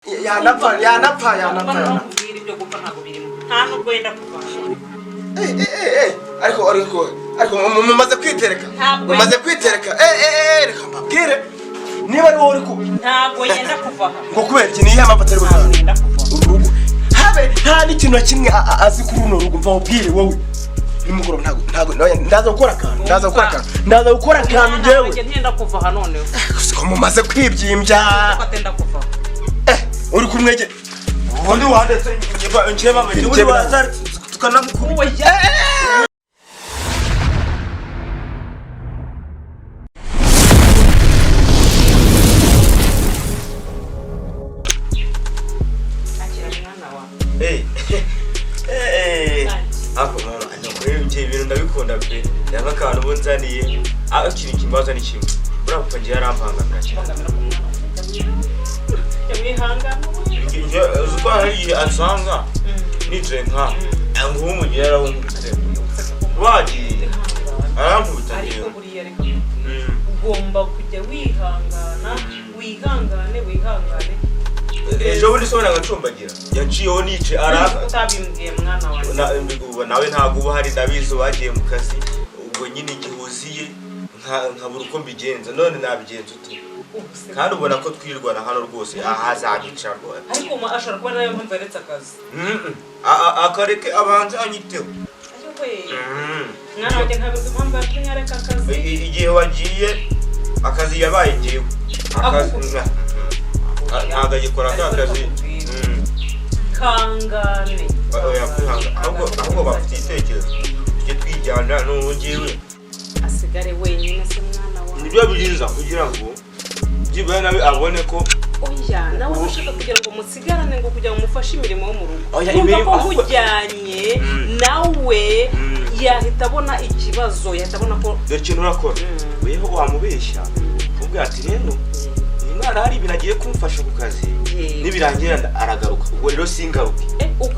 yanapfa ibyo gupfa ntabwo birimo nta nubwo yenda kuva ariko mumaze kwitereka reka mbabwire niba ari wowe uri ku ntabwo yenda kuva ngo kubera iki niyo mpamvu atari gutaha urugo habe nta n'ikintu na kimwe azi kuri runo rugo mva ubwire wowe nimugoroba ntabwo ndaza gukora akantu njyewe ntenda kuva aha noneho ko mumaze kwibyimbya uri kumwege ubundi wandetse njyeba uri waza tukanamukuru ako mama anyakorera ibintu ndabikunda pe yanga kantu bunzaniye akiri kimbaza ni kimwe burapfa ngiye yarampanga nje uzwa hari asanga nije nka ngo umugiye yarahungutse wagiye arampubitaniye ugomba kujya wihangane ejo bundi sobona ngacumbagira yaciyeho nice araka utabimbwiye mwana wanjye nawe ntago uba hari ndabizo bagiye mu kazi ubwo nyine gihuziye nkabura uko mbigenza none nabigenza uti kandi ubona ko twirwana hano rwose ahazagica rwose ariko ashobora kuba nayo mpamvu yaretse akazi akareke abanza anyiteho mwana wanjye ntabwo impamvu yatumye yareka akazi igihe wagiye akazi yabaye ngewe akazi ntabwo agikora akazi kangane ahubwo bafite igitekerezo tujye twijyana n'ubugiwe asigare wenyine se mwana wawe nibyo byiza kugira ngo byibura nawe abone ko oya nawe ushaka kugira ngo musigarane ngo kugira ngo mufashe imirimo yo mu rugo kumva ko mujyanye nawe yahita abona ikibazo yahita abona ko dore ikintu urakora weho wamubeshya ubwo ati rero mwana hari ibintu agiye kumfasha ku kazi nibirangira aragaruka ubwo rero singaruke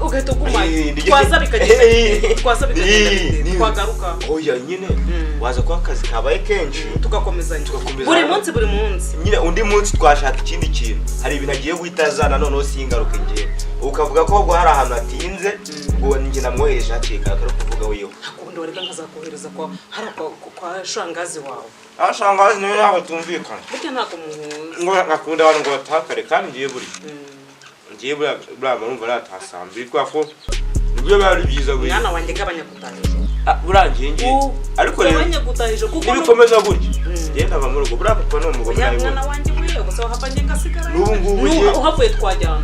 ugahita ugumaye twaza bikagenda twagaruka oya nyine waza kwa akazi kabaye kenshi tugakomezanya buri munsi nyine undi munsi twashaka ikindi kintu hari ibintu agiye guhitazana noneho singaruke ngiye ukavuga ko ubwo hari ahantu atinze ubwo njye namwohereje hakeka akari kuvuga weyo akundi wareka nkazakohereza kwa shangazi wawe ashangazi niwe yaba tumvikana burya ntabwo muhuza ngo akunda abantu ngo batakare kandi ngiye buriya marumva aratasambira kwa ko nibyo bari byiza buri mwana wanjye gabanya gutahisha burangiye ariko rero gabanya gutahisha kuko nibikomeza gutya genda va mu rugo buriya papa ni umugabo nawe mwana wanjye wewe gusa hapanye ngasigara n'ubu ngubu uhavuye twajyana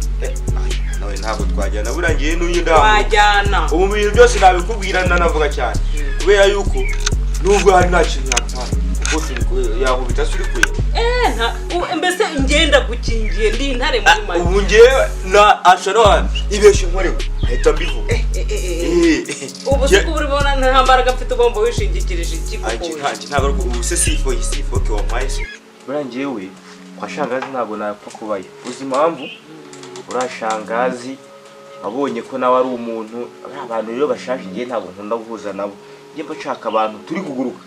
nawe ntabwo twajyana burangiye n'uyu twajyana ubu bintu byose nabikubwira nanavuga cyane kubera yuko nubwo hari nta kintu yakwana yahubita suri kuye mbese ngenda gukingiye ndi intare muri mari ubu ngewe na ashara ibeshe nkorewe ahita mbivuga ubu siko buri bona nta mbaraga mfite ugomba wishingikirije iki ntabwo ubu se sifo ke wampaye se burangiyewe kwa shangazi ntabwo napfa kubayo uzi impamvu urashangazi abonye ko nawe ari umuntu abantu rero bashaje ngiye ntabwo nkunda guhuza nabo ngiye bashaka abantu turi kuguruka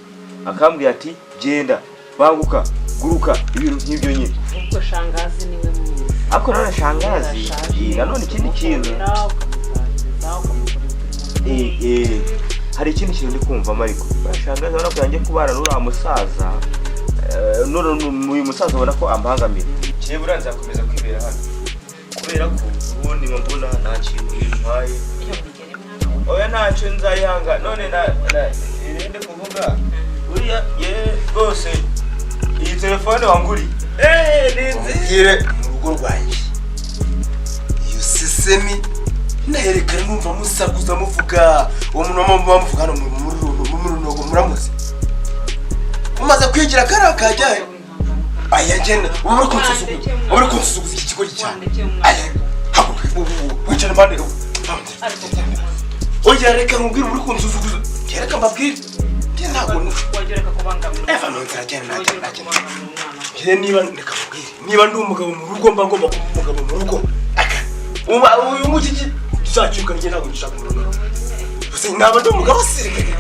akambwira ati genda banguka guruka ibintu nk'ibyo nyine ubwo shangazi niwe mwiza ako none shangazi nanone ikindi kintu hari ikindi kintu ndi kumva ariko shangazi ubona ko yanjye kubana n'uriya musaza uyu musaza ubona ko ambangamira kibura nzakomeza kwibera hano kubera ko ubundi mbona nta kintu bintwaye oya ntacyo nzayihanga none irinde kuvuga uriya rwose iyi telefone wanguriye ninzire mu rugo rwanjye iyo sisemi naherekana numva musakuza muvuga uwo muntu bamuvuga hano muri runogo muramuzi umaze kwigira kariya kajyahe aya ngena uba uri kunsuzuguza iki kigo cyane aya wicara impande oya reka nkubwire uri kunsuzuguza reka mbabwire ntabwo wagereka kubangamira eva nonzara cyane niba ndi umugabo mu rugo mba ngomba kuba umugabo mu rugo uyu mukiki tuzacyuka njye ntabwo nshaka mu rugo naba ndi umugabo asirikare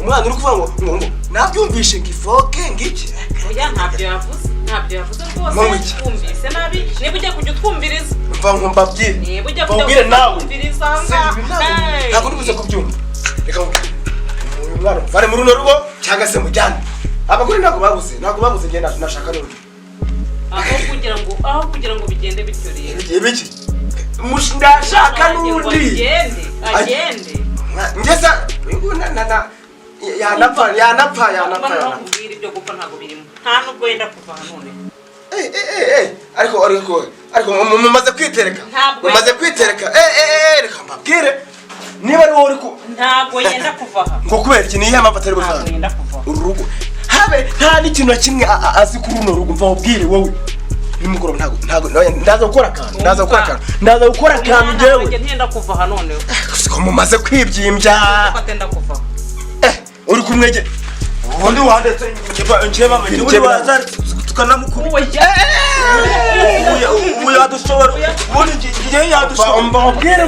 umwana uri kuvuga ngo nabyumvishe ngo ifoke ngiki oya ntabyo yavuze ntabyo yavuze rwose twumvise nabi niba ujya kujya utwumviriza mva nkumbabye niba ujya kujya utwumviriza ntabwo uri buze kubyumva reka uyu mwana mvane muri runo rugo cyangwa se mujyane abagore ntabwo babuze ngenda nashaka n'undi aho kugira ngo bigende bityo rero ibiki ndashaka n'undi agende ngeza yanapfa kubwira ibyo gupfa ntabwo birimo nta nubwo wenda kuva none ariko mumaze kwitereka reka mbabwire niba ari wowe uri ntabwo yenda kuva aha ngo kubera iki niyo mpamvu atari buzaza uru rugo habe nta n'ikintu na kimwe azi kuri runo rugo mva ubwire wowe nimugoroba ntabwo ndaza gukora akantu njyewe ntenda kuva aha none siko mumaze kwibyimbya kuva uri kumwege ubundi wandetse njeba uri waza tukanamukuru ubu yadushobora ubundi ngiye yadushobora mbabwire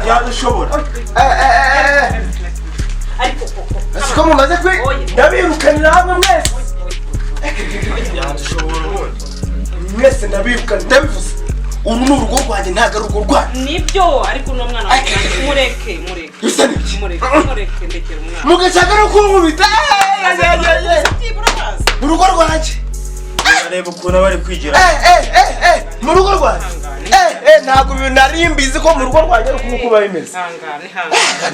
yadushobora siko mumaze ndabirukanira hamwe mwese ndabirukana ndabivuze uru ni urugo rwanjye ntabwo ari urugo rwanjye nibyo ariko uno mwana mureke ndekera umwana mugashaka no kunkubita mu rugo rwanjye areba ukuntu bari kwigira mu rugo rwanjye ntabwo nari mbizi ko mu rugo rwanjye ari uko kuba bimeze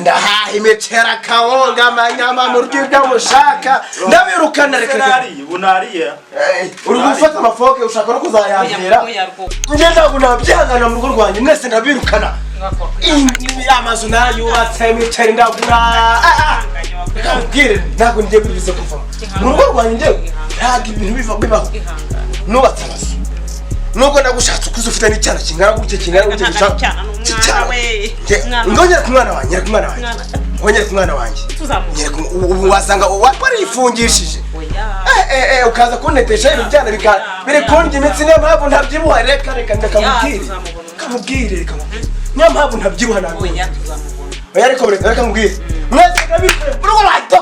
ndahaha imicera kawunga amanyama mu ryo mushaka ndabirukana reka unariye uri gufata amafoke ushaka no kuzayambira njye ntabwo nabyihangana mu rugo rwanjye mwese ndabirukana amazu narayubatse imiceri ndagura nkabwire ntabwo ngiye bibize kuvamo mu rugo rwanjye njyewe ntabwo ibintu bibaho nubatse amazu nubwo ndagushatse ukuze ufite n'icyana kingana gutya ngongere ku mwana wanjye ubu wasanga warifungishije ukaza kuntetesha ibintu byana biri kundya imitsi niyo mpamvu ntabyibuha reka kamubwire niyo mpamvu ntabyibuha ntabwo ariko reka mubwire mwese ndabikore urugo rwato